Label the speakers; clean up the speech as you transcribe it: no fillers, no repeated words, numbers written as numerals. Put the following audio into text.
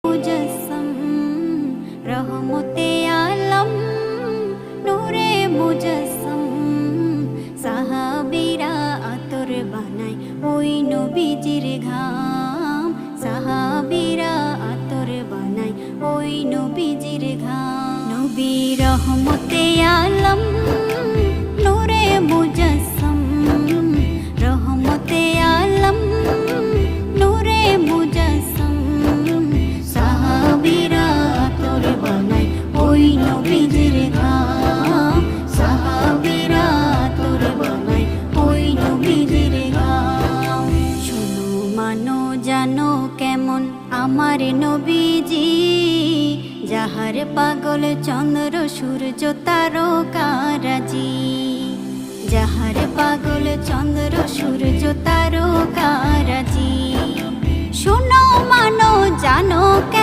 Speaker 1: মুজাসসাম রহমতে আলম নূরে মুজাসসাম সাহাবীরা আতর বানায় ওই নবীজির ঘাম সাহাবীরা আতর বানায় ওই নবীজির ঘাম নবী রহমতে আলম নূরে মুজাসসাম রহমতে আলম নূরে মুজাসসাম সাহাবীরা আতর বানায় ওই নবীজির ঘাম সাহাবীরা আতর বানায় ওই নবীজির ঘাম শোনো মানো জানো কেমন আমার নবীজি যাহার পাগল চন্দ্র সূর্য তারকারাজি যাহার পাগল চন্দ্র সূর্য তারকারাজি শোনো মানো জানো